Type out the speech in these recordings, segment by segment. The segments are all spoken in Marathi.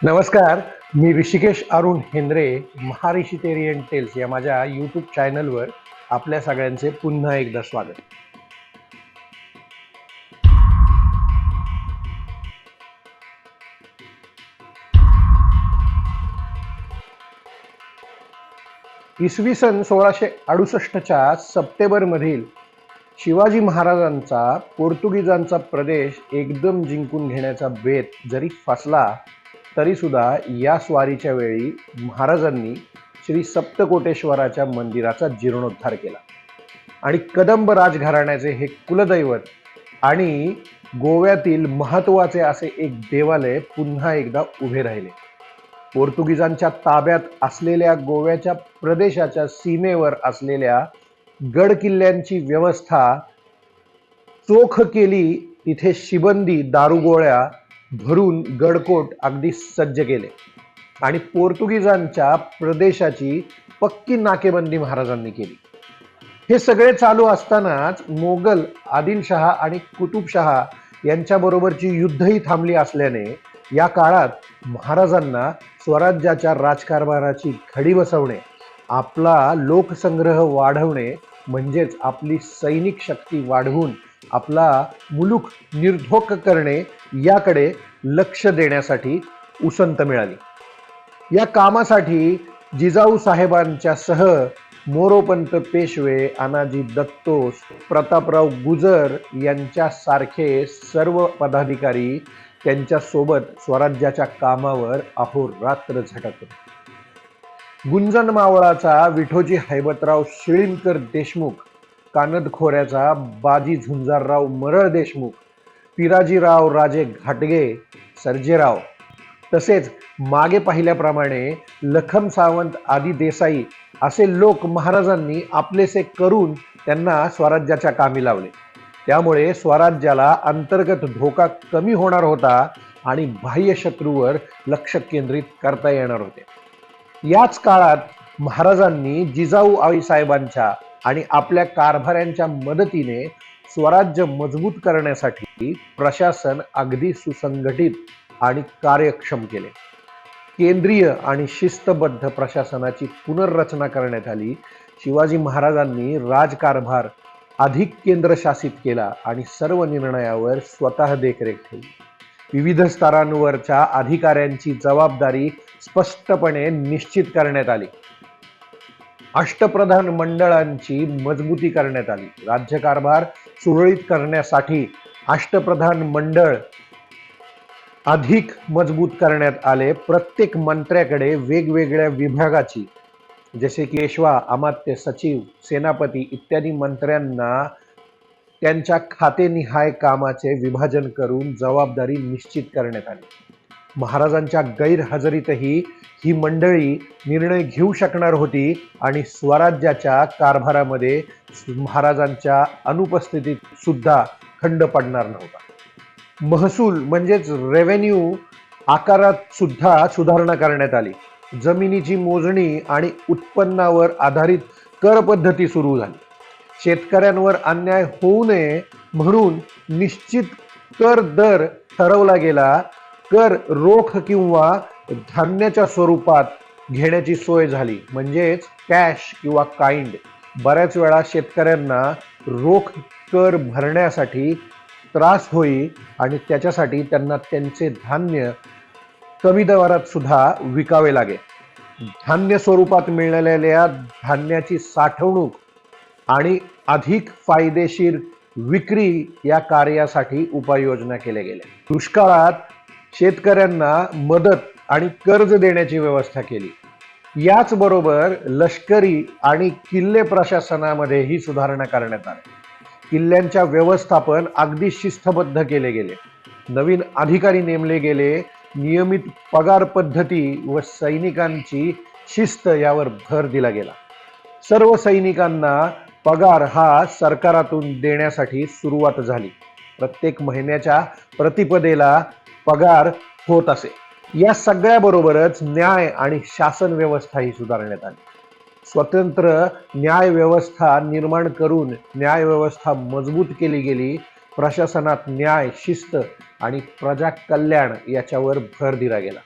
नमस्कार. मी ऋषिकेश अरुण हेंद्रे, महाऋषिटेरियन टेल्स या माझ्या यूट्यूब चॅनलवर आपल्या सगळ्यांचे पुन्हा एकदा स्वागत. इसवी सन 1668च्या सप्टेंबरमधील शिवाजी महाराजांचा पोर्तुगीजांचा प्रदेश एकदम जिंकून घेण्याचा बेत जरी फसला तरी सुद्धा या स्वारीच्या वेळी महाराजांनी श्री सप्तकोटेश्वराच्या मंदिराचा जीर्णोद्धार केला आणि कदंब राजघराण्याचे हे कुलदैवत आणि गोव्यातील महत्त्वाचे असे एक देवालय पुन्हा एकदा उभे राहिले. पोर्तुगीजांच्या ताब्यात असलेल्या गोव्याच्या प्रदेशाच्या सीमेवर असलेल्या गड किल्ल्यांची व्यवस्था चोख केली. तिथे शिबंदी दारुगोळ्या भरून गडकोट अगदी सज्ज केले आणि पोर्तुगीजांच्या प्रदेशाची पक्की नाकेबंदी महाराजांनी केली. हे सगळे चालू असतानाच मोगल आदिलशहा आणि कुतुबशहा यांच्याबरोबरची युद्धही थांबली असल्याने या काळात महाराजांना स्वराज्याच्या राजकारभाराची घडी बसवणे, आपला लोकसंग्रह वाढवणे म्हणजेच आपली सैनिक शक्ती वाढवून आपला मुलूक निर्धोक करणे याकडे लक्ष देण्यासाठी उसंत मिळाली. या कामासाठी जिजाऊ साहेबांच्या सह मोरोपंत पेशवे, अनाजी दत्तोस, प्रतापराव गुजर यांच्यासारखे सर्व पदाधिकारी त्यांच्या सोबत स्वराज्याच्या कामावर अहोरात्र झटत होते. गुंजन मावळाचा विठोजी हैबतराव शिळीमकर देशमुख, कानद खोऱ्याचा बाजी झुंजारराव मरळ देशमुख, पिराजीराव राजे घाटगे सर्जेराव, तसेच मागे पाहिल्याप्रमाणे लखम सावंत आदी देसाई असे लोक महाराजांनी आपलेसे करून त्यांना स्वराज्याच्या कामी लावले. त्यामुळे स्वराज्याला अंतर्गत धोका कमी होणार होता आणि बाह्य शत्रूवर लक्ष केंद्रित करता येणार होते. याच काळात महाराजांनी जिजाऊ आईसाहेबांच्या आणि आपल्या कारभाऱ्यांच्या मदतीने स्वराज्य मजबूत करण्यासाठी प्रशासन अगदी सुसंघटित आणि कार्यक्षम केले. केंद्रीय आणि शिस्तबद्ध प्रशासनाची पुनर्रचना करण्यात आली. शिवाजी महाराजांनी राजकारभार अधिक केंद्रशासित केला आणि सर्व निर्णयावर स्वतः देखरेख ठेवली. विविध स्तरांवरच्या अधिकाऱ्यांची जबाबदारी स्पष्टपणे निश्चित करण्यात आली. अष्टप्रधान मंडळांची मजबूती करण्यात आली. राज्यकारभार सुरळीत करण्यासाठी अष्टप्रधान मंडळ अधिक मजबूत करण्यात आले. प्रत्येक मंत्र्याकडे वेगवेगळ्या विभागाची, जसे की पेशवा, अमात्य, सचिव, सेनापती इत्यादी मंत्र्यांना त्यांच्या खातेनिहाय कामाचे विभाजन करून जबाबदारी निश्चित करण्यात आली. महाराजांच्या गैरहजेरीतही ही मंडळी निर्णय घेऊ शकणार होती आणि स्वराज्याच्या कारभारामध्ये महाराजांच्या अनुपस्थितीत सुद्धा खंड पडणार नव्हता. महसूल म्हणजेच रेव्हेन्यू आकारात सुद्धा सुधारणा करण्यात आली. जमिनीची मोजणी आणि उत्पन्नावर आधारित कर पद्धती सुरू झाली. शेतकऱ्यांवर अन्याय होऊ नये म्हणून निश्चित कर दर ठरवला गेला. कर रोख किंवा धान्याच्या स्वरूपात घेण्याची सोय झाली, म्हणजेच कॅश किंवा काइंड. बऱ्याच वेळा शेतकऱ्यांना रोख कर भरण्यासाठी त्रास होई आणि त्याच्यासाठी त्यांना त्यांचे धान्य कमी दरात सुद्धा विकावे लागे. धान्य स्वरूपात मिळालेल्या धान्याची साठवणूक आणि अधिक फायदेशीर विक्री या कार्यासाठी उपाययोजना केल्या गेल्या. दुष्काळात शेतकऱ्यांना मदत आणि कर्ज देण्याची व्यवस्था केली. याचबरोबर लष्करी आणि किल्ले प्रशासनामध्येही सुधारणा करण्यात आली. किल्ल्यांच्या व्यवस्थापन अगदी शिस्तबद्ध केले गेले. नवीन अधिकारी नेमले गेले. नियमित पगार पद्धती व सैनिकांची शिस्त यावर भर दिला गेला. सर्व सैनिकांना पगार हा सरकारातून देण्यासाठी सुरुवात झाली. प्रत्येक महिन्याच्या प्रतिपदेला पगार होत असे. या सगळ्याबरोबरच न्याय आणि शासन व्यवस्थाही सुधारण्यात आली. स्वतंत्र न्याय व्यवस्था निर्माण करून न्याय व्यवस्था मजबूत केली गेली. प्रशासनात न्याय, शिस्त आणि प्रजा कल्याण याच्यावर भर दिला गेला.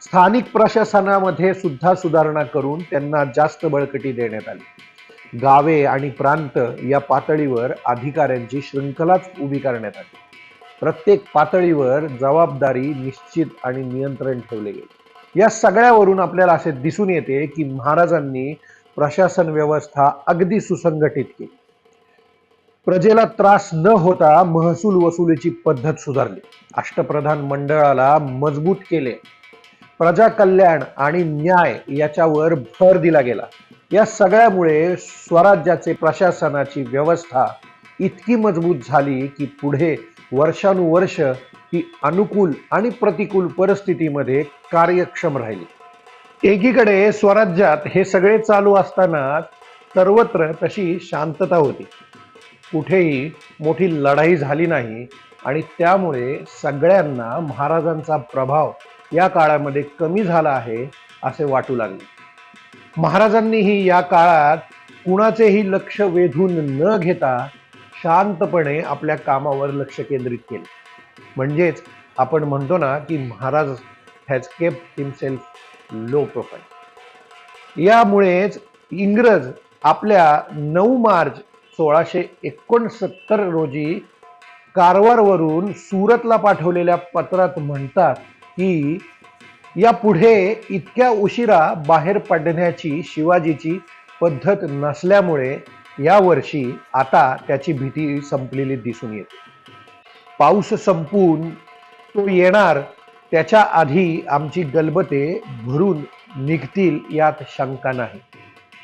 स्थानिक प्रशासनामध्ये सुद्धा सुधारणा करून त्यांना जास्त बळकटी देण्यात आली. गावे आणि प्रांत या पातळीवर अधिकाऱ्यांची शृंखलाच उभी करण्यात आली. प्रत्येक पातळीवर जबाबदारी निश्चित आणि नियंत्रण ठेवले गेले. या सगळ्यावरून आपल्याला असे दिसून येते की महाराजांनी प्रशासन व्यवस्था अगदी सुसंघटित केली. प्रजेला त्रास न होता महसूल वसुलीची पद्धत सुधारली. अष्टप्रधान मंडळाला मजबूत केले. प्रजा कल्याण आणि न्याय याच्यावर भर दिला गेला. या सगळ्यामुळे स्वराज्याचे प्रशासनाची व्यवस्था इतकी मजबूत झाली की पुढे वर्षानुवर्ष ती अनुकूल आणि प्रतिकूल परिस्थितीमध्ये कार्यक्षम राहिली. एकीकडे स्वराज्यात हे सगळे चालू असताना सर्वत्र तशी शांतता होती. कुठेही मोठी लढाई झाली नाही आणि त्यामुळे सगळ्यांना महाराजांचा प्रभाव या काळामध्ये कमी झाला आहे असे वाटू लागले. महाराजांनीही या काळात कुणाचेही लक्ष वेधून न घेता शांतपणे आपल्या कामावर लक्ष केंद्रित केले. म्हणजेच आपण म्हणतो ना की Maharaj has kept himself low profile. यामुळेच इंग्रज आपल्या 9 मार्च 1669 रोजी कारवारवरून सुरतला पाठवलेल्या पत्रात म्हणतात की या पुढे इतक्या उशिरा बाहेर पडण्याची शिवाजीची पद्धत नसल्यामुळे या वर्षी आता त्याची भीती संपलेली दिसून येते. पाऊस संपून तो येणार त्याच्या आधी आमची गलबते भरून निघतील यात शंका नाही.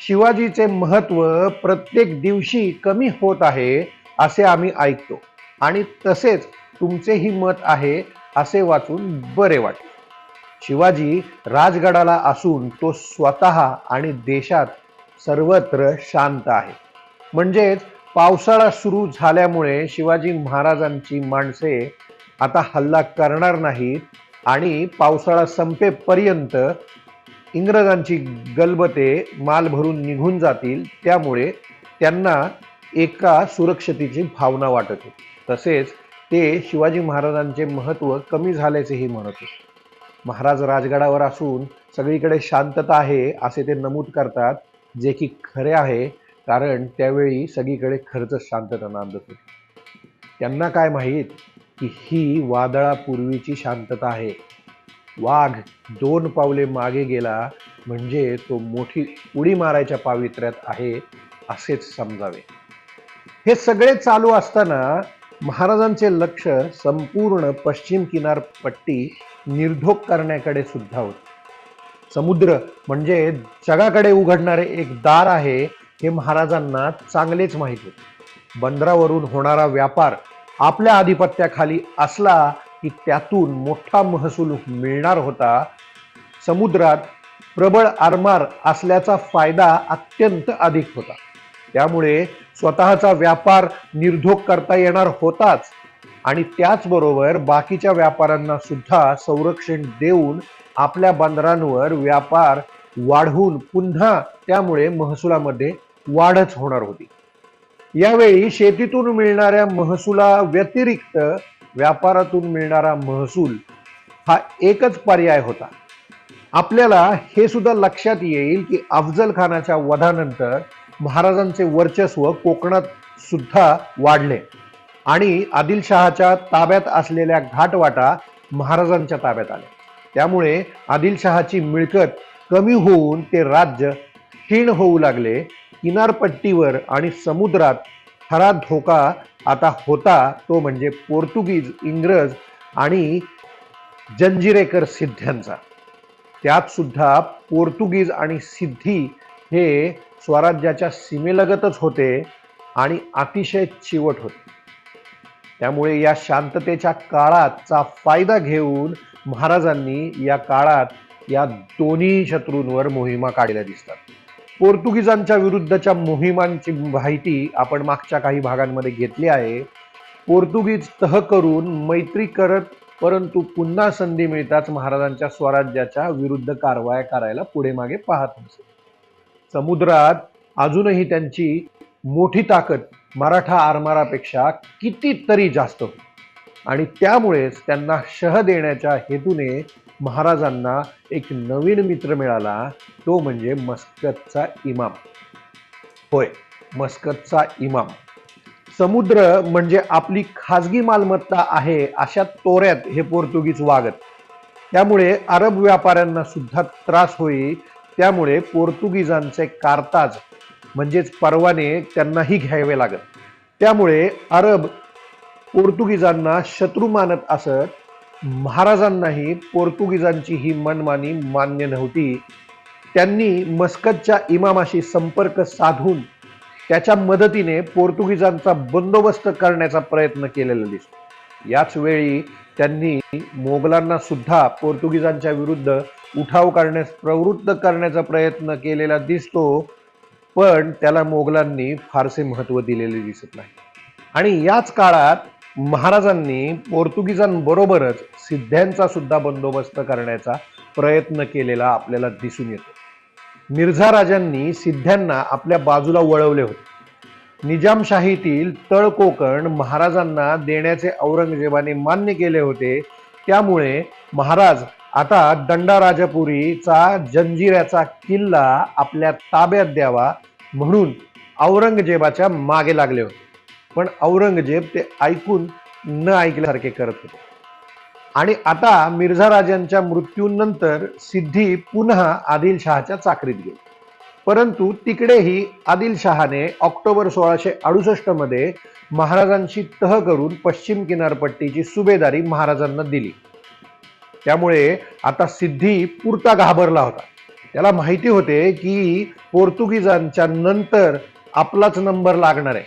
शिवाजीचे महत्व प्रत्येक दिवशी कमी होत आहे असे आम्ही ऐकतो आणि तसेच तुमचेही मत आहे असे वाचून बरे वाटले. शिवाजी राजगडाला असून तो स्वतः आणि देशात सर्वत्र शांत आहे. म्हणजेच पावसाळा सुरू झाल्यामुळे शिवाजी महाराजांची माणसे आता हल्ला करणार नाहीत आणि पावसाळा संपेपर्यंत इंग्रजांची गलबते माल भरून निघून जातील. त्यामुळे त्यांना एका सुरक्षतेची भावना वाटत होती. तसेच ते शिवाजी महाराजांचे महत्त्व कमी झाल्याचेही म्हणत होते. महाराज राजगडावर असून सगळीकडे शांतता आहे असे ते नमूद करतात, जे की खरे आहे, कारण त्यावेळी सगळीकडे खरंच शांतता नांदत होती. त्यांना काय माहीत की ही वादळापूर्वीची शांतता आहे. वाघ 2 पावले मागे गेला म्हणजे तो मोठी उडी मारायच्या पावित्र्यात आहे असेच समजावे. हे सगळे चालू असताना महाराजांचे लक्ष संपूर्ण पश्चिम किनारपट्टी निर्धोक करण्याकडे सुद्धा होते. समुद्र म्हणजे जगाकडे उघडणारे एक दार आहे हे महाराजांना चांगलेच माहीत होते. बंदरावरून होणारा व्यापार आपल्या आधिपत्याखाली असला की त्यातून मोठा महसूल मिळणार होता. समुद्रात प्रबळ आरमार असल्याचा फायदा अत्यंत अधिक होता. त्यामुळे स्वतःचा व्यापार निर्धोक करता येणार होताच आणि त्याचबरोबर बाकीच्या व्यापाऱ्यांना सुद्धा संरक्षण देऊन आपल्या बंदरांवर व्यापार वाढवून पुन्हा त्यामुळे महसुलामध्ये वाढच होणार होती. यावेळी शेतीतून मिळणाऱ्या महसुला व्यतिरिक्त व्यापारातून मिळणारा महसूल हा एकच पर्याय होता. आपल्याला हे सुद्धा लक्षात येईल की अफजल खानाच्या वधानंतर महाराजांचे वर्चस्व कोकणात सुद्धा वाढले आणि आदिलशहाच्या ताब्यात असलेल्या घाटवाटा महाराजांच्या ताब्यात आल्या. त्यामुळे आदिलशहाची मिळकत कमी होऊन ते राज्य क्षीण होऊ लागले. किनारपट्टीवर आणि समुद्रात खरा धोका आता होता तो म्हणजे पोर्तुगीज, इंग्रज आणि जंजिरेकर सिद्ध्यांचा. त्यात सुद्धा पोर्तुगीज आणि सिद्धी हे स्वराज्याच्या सीमेलगतच होते आणि अतिशय चिवट होते. त्यामुळे या शांततेच्या काळाचा फायदा घेऊन महाराजांनी या काळात या दोन्ही शत्रूंवर मोहिमा काढल्या दिसतात. पोर्तुगीजांच्या विरुद्धच्या मोहिमांची माहिती आपण मागच्या काही भागांमध्ये घेतली आहे. पोर्तुगीज तह करून मैत्री करत परंतु पुन्हा संधी मिळताच महाराजांच्या स्वराज्याच्या विरुद्ध कारवाया करायला पुढे मागे पाहत नसे. समुद्रात अजूनही त्यांची मोठी ताकद मराठा आरमारापेक्षा कितीतरी जास्त होती आणि त्यामुळेच त्यांना शह देण्याच्या हेतूने महाराजांना एक नवीन मित्र मिळाला, तो म्हणजे मस्कतचा इमाम. होय, मस्कतचा इमाम. समुद्र म्हणजे आपली खाजगी मालमत्ता आहे अशा तोऱ्यात हे पोर्तुगीज वागत. त्यामुळे अरब व्यापाऱ्यांना सुद्धा त्रास होई. त्यामुळे पोर्तुगीजांचे कारताज म्हणजेच परवाने त्यांनाही घ्यावे लागत. त्यामुळे अरब पोर्तुगीजांना शत्रू मानत असत. महाराजांनाही पोर्तुगीजांची ही मनमानी मान्य नव्हती. त्यांनी मस्कतच्या इमामाशी संपर्क साधून त्याच्या मदतीने पोर्तुगीजांचा बंदोबस्त करण्याचा प्रयत्न केलेला दिसतो. याच वेळी त्यांनी मोगलांना सुद्धा पोर्तुगीजांच्या विरुद्ध उठाव करण्यास प्रवृत्त करण्याचा प्रयत्न केलेला दिसतो, पण त्याला मोगलांनी फारसे महत्त्व दिलेले दिसत नाही. आणि याच काळात महाराजांनी पोर्तुगीजांबरोबरच सिद्ध्यांचा सुद्धा बंदोबस्त करण्याचा प्रयत्न केलेला आपल्याला दिसून येतो. मिर्झा राजांनी सिद्ध्यांना आपल्या बाजूला वळवले होते. निजामशाहीतील तळ कोकण महाराजांना देण्याचे औरंगजेबाने मान्य केले होते. त्यामुळे महाराज आता दंडाराजपुरीचा जंजिऱ्याचा किल्ला आपल्या ताब्यात द्यावा म्हणून औरंगजेबाच्या मागे लागले होते. पण औरंगजेब ते ऐकून न ऐकल्यासारखे करत होते. आणि आता मिर्झा राजांच्या मृत्यूनंतर सिद्धी पुन्हा आदिलशहाच्या चाकरीत गेले. परंतु तिकडेही आदिलशहाने ऑक्टोबर 1668 मध्ये महाराजांशी तह करून पश्चिम किनारपट्टीची सुभेदारी महाराजांना दिली. त्यामुळे आता सिद्धी पुरता घाबरला होता. त्याला माहिती होते की पोर्तुगीजांच्या नंतर आपलाच नंबर लागणार आहे.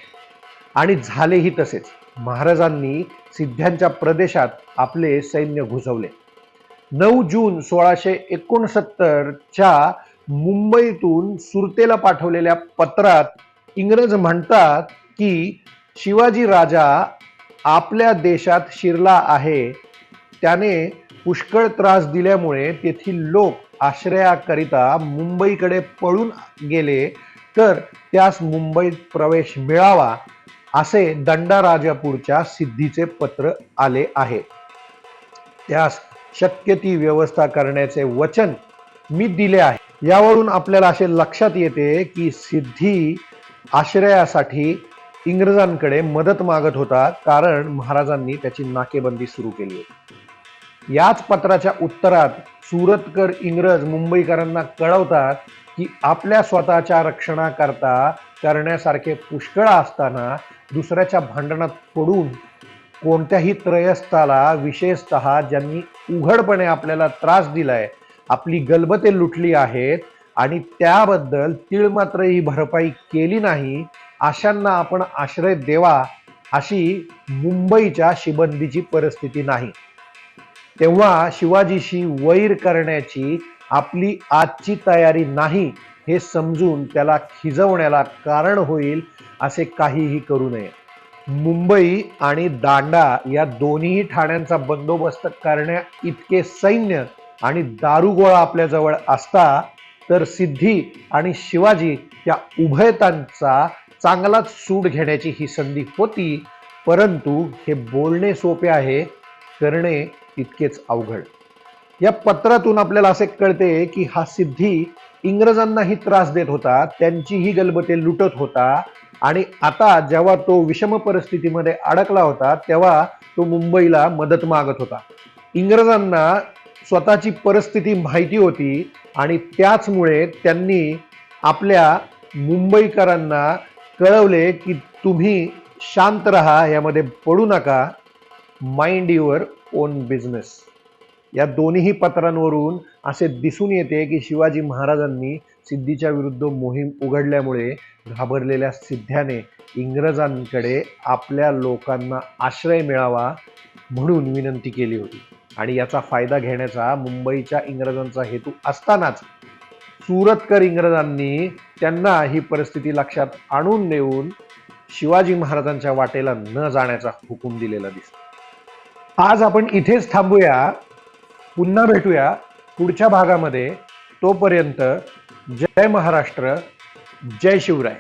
आणि झालेही तसेच. महाराजांनी सिद्ध्यांच्या प्रदेशात आपले सैन्य घुसवले. 9 जून 1669च्या मुंबईतून सुरतेला पाठवलेल्या पत्रात इंग्रज म्हणतात की शिवाजी राजा आपल्या देशात शिरला आहे. त्याने पुष्कळ त्रास दिल्यामुळे तेथील लोक आश्रयाकरिता मुंबईकडे पळून गेले, तर त्यास मुंबईत प्रवेश मिळावा असे दंडाराजापूरच्या सिद्धीचे पत्र आले आहे. त्यास शक्य ती व्यवस्था करण्याचे वचन मी दिले आहे. यावरून आपल्याला असे लक्षात येते की सिद्धी आश्रयासाठी इंग्रजांकडे मदत मागत होता, कारण महाराजांनी त्याची नाकेबंदी सुरू केली होती. याच पत्राच्या उत्तरात सुरतकर इंग्रज मुंबईकरांना कळवतात की आपल्या स्वतःच्या रक्षणाकरता करण्यासारखे पुष्कळ असताना दुसऱ्याच्या भांडणात पडून कोणत्याही त्रयस्थाला, विशेषतः ज्यांनी उघडपणे आपल्याला त्रास दिलाय, आपली गलबते लुटली आहेत आणि त्याबद्दल तीळमात्रही भरपाई केली नाही, अशांना आपण आश्रय देवा अशी मुंबईच्या शिबंदीची परिस्थिती नाही. तेव्हा शिवाजीशी वैर करण्याची आपली आजची तयारी नाही हे समजून त्याला खिजवण्याला कारण होईल असे काहीही करू नये. मुंबई आणि दांडा या दोन्ही ठाण्यांचा बंदोबस्त करण्या इतके सैन्य आणि दारुगोळा आपल्या जवळ असता तर सिद्धी आणि शिवाजी या उभयतांचा चांगलाच सूड घेण्याची ही संधी होती. परंतु हे बोलणे सोपे आहे, करणे तितकेच अवघड. या पत्रातून आपल्याला असे कळते की हा सिद्धी इंग्रजांनाही त्रास देत होता, त्यांचीही गलबते लुटत होता आणि आता जेव्हा तो विषम परिस्थितीमध्ये अडकला होता तेव्हा तो मुंबईला मदत मागत होता. इंग्रजांना स्वतःची परिस्थिती माहिती होती आणि त्याचमुळे त्यांनी आपल्या मुंबईकरांना कळवले की तुम्ही शांत राहा, यामध्ये पडू नका, माइंड युअर ओन बिझनेस. या दोन्ही पत्रांवरून असे दिसून येते की शिवाजी महाराजांनी सिद्धीच्या विरुद्ध मोहीम उघडल्यामुळे घाबरलेल्या सिद्ध्याने इंग्रजांकडे आपल्या लोकांना आश्रय मिळावा म्हणून विनंती केली होती. आणि याचा फायदा घेण्याचा मुंबईच्या इंग्रजांचा हेतू असतानाच सुरतकर इंग्रजांनी त्यांना ही परिस्थिती लक्षात आणून देऊन शिवाजी महाराजांच्या वाटेला न जाण्याचा हुकूम दिलेला दिसतो. आज आपण इथेच थांबूया. पुन्हा भेटूया पुढच्या भागामध्ये. तोपर्यंत जय महाराष्ट्र, जय शिवराय.